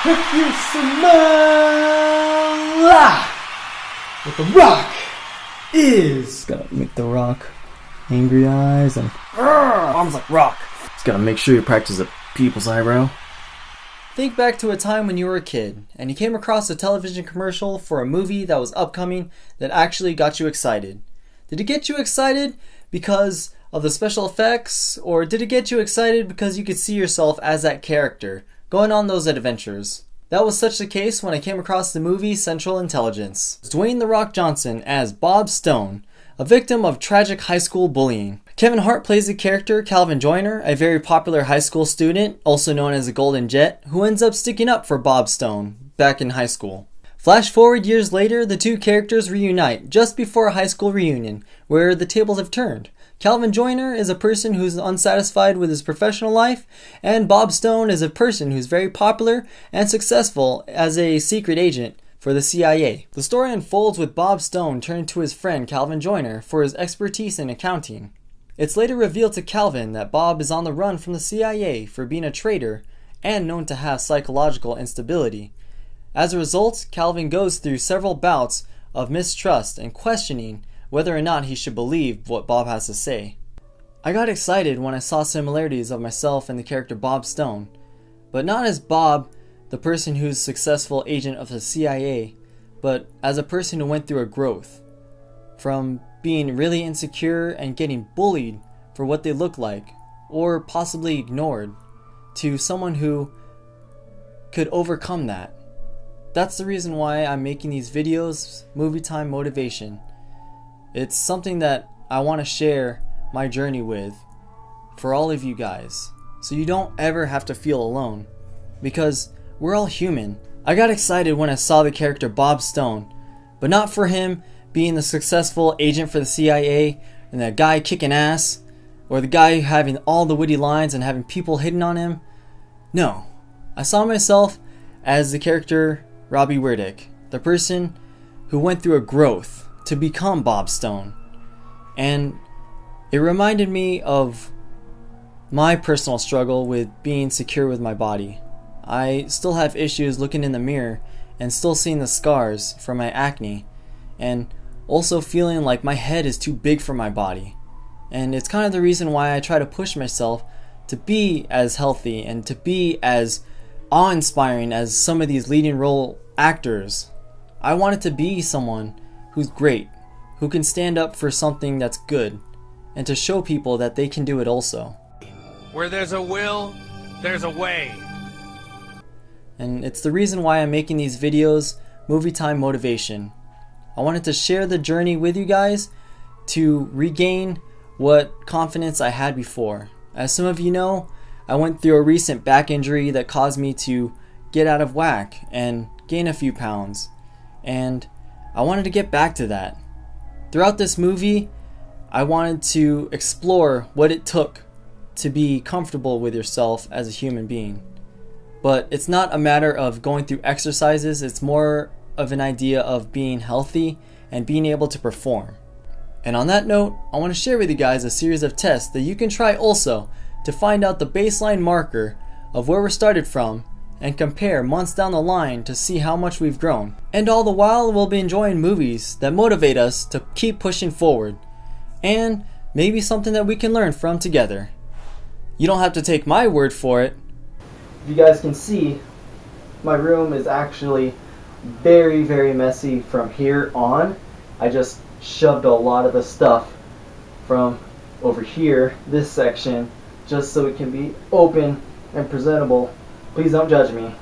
If you smell what the Rock is, gotta make the Rock angry eyes and arms like rock. Just gotta make sure you practice a people's eyebrow. Think back to a time when you were a kid and you came across a television commercial for a movie that was upcoming that actually got you excited. Did it get you excited because of the special effects, or did it get you excited because you could see yourself as that character going on those adventures? That was such the case when I came across the movie Central Intelligence. Dwayne "The Rock" Johnson as Bob Stone, a victim of tragic high school bullying. Kevin Hart plays the character Calvin Joyner, a very popular high school student, also known as the Golden Jet, who ends up sticking up for Bob Stone back in high school. Flash forward years later, the two characters reunite just before a high school reunion, where the tables have turned. Calvin Joyner is a person who's unsatisfied with his professional life, and Bob Stone is a person who's very popular and successful as a secret agent for the CIA. The story unfolds with Bob Stone turning to his friend Calvin Joyner for his expertise in accounting. It's later revealed to Calvin that Bob is on the run from the CIA for being a traitor and known to have psychological instability. As a result, Calvin goes through several bouts of mistrust and questioning whether or not he should believe what Bob has to say. I got excited when I saw similarities of myself and the character Bob Stone, but not as Bob, the person who's a successful agent of the CIA, but as a person who went through a growth. From being really insecure and getting bullied for what they look like, or possibly ignored, to someone who could overcome that. That's the reason why I'm making these videos, Movie Time Motivation. It's something that I want to share my journey with for all of you guys, so you don't ever have to feel alone, because we're all human. I got excited when I saw the character Bob Stone, but not for him being the successful agent for the CIA and that guy kicking ass, or the guy having all the witty lines and having people hitting on him. No, I saw myself as the character Robbie Wirdick, the person who went through a growth to become Bob Stone. And it reminded me of my personal struggle with being secure with my body. I still have issues looking in the mirror and still seeing the scars from my acne, and also feeling like my head is too big for my body. And it's kind of the reason why I try to push myself to be as healthy and to be as awe-inspiring as some of these leading role actors. I wanted to be someone who's great, who can stand up for something that's good, and to show people that they can do it also. Where there's a will, there's a way. And it's the reason why I'm making these videos, Movie Time Motivation. I wanted to share the journey with you guys to regain what confidence I had before. As some of you know, I went through a recent back injury that caused me to get out of whack and gain a few pounds. And I wanted to get back to that. Throughout this movie, I wanted to explore what it took to be comfortable with yourself as a human being. But it's not a matter of going through exercises, it's more of an idea of being healthy and being able to perform. And on that note, I want to share with you guys a series of tests that you can try also to find out the baseline marker of where we're started from and compare months down the line to see how much we've grown. And all the while, we'll be enjoying movies that motivate us to keep pushing forward, and maybe something that we can learn from together. You don't have to take my word for it. You guys can see my room is actually very, very messy from here on. I just shoved a lot of the stuff from over here, this section, just so it can be open and presentable. Please don't judge me.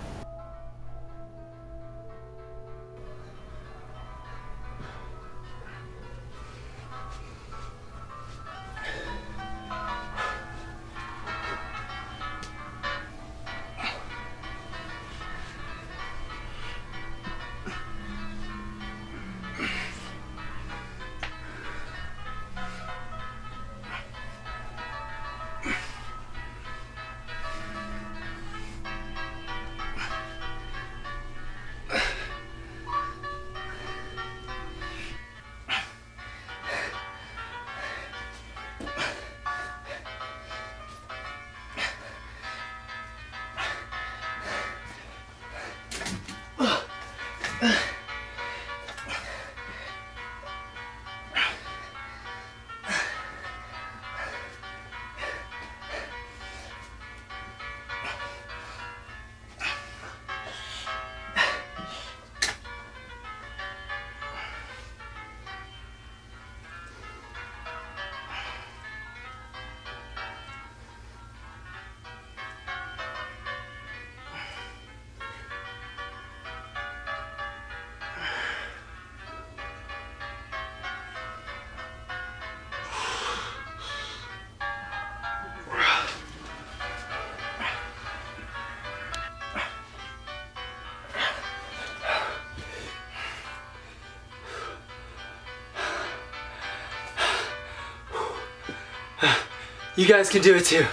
You guys can do it too.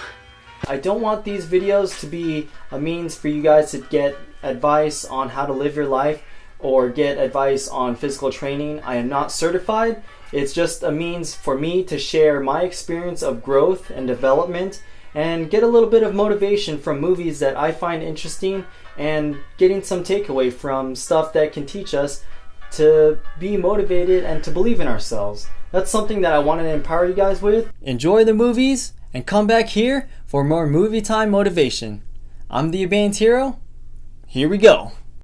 I don't want these videos to be a means for you guys to get advice on how to live your life or get advice on physical training. I am not certified. It's just a means for me to share my experience of growth and development and get a little bit of motivation from movies that I find interesting and getting some takeaway from stuff that can teach us to be motivated and to believe in ourselves. That's something that I wanted to empower you guys with. Enjoy the movies and come back here for more movie time motivation. I'm the Abandoned Hero. Here we go.